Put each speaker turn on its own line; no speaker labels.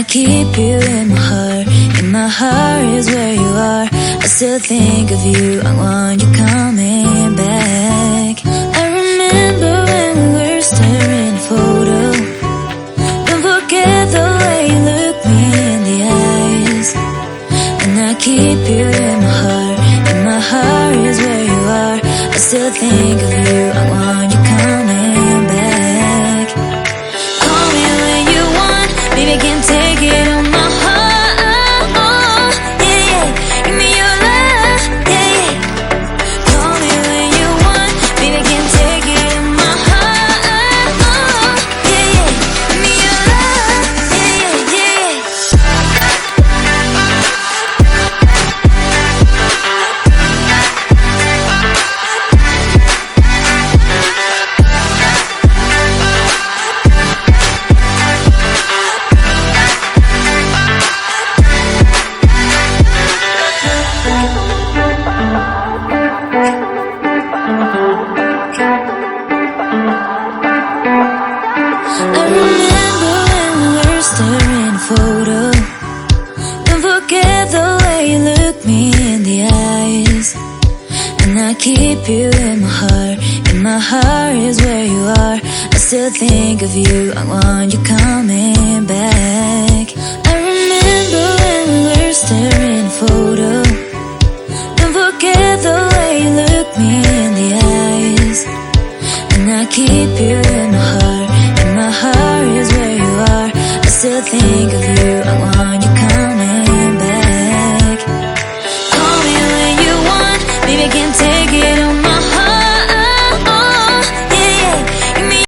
keep you in my heart. In my heart is where you are. I still think of you. I want you coming back. I remember when we were staring at a photo. Don't forget the way you look me in the eyes. And I keep you in my heart. In my heart is where you are. I still think of you. I want you coming back. Call me when you want. Baby, I can't take it on my heart. Yeah, yeah. Give me your love. Yeah, yeah. Call me when you want. Baby, I can't take it on my heart. Yeah, yeah. Give me your love. Yeah, yeah, I remember when we were staring at a photo. Don't forget the way you look me in the eyes. And I keep you in my heart. In my heart is where you are. I still think of you. I want you coming back. I remember when we were staring at a photo. Don't forget the way you look me in the eyes. And I keep you in my heart. In my heart is where you are. I still think of you. I want you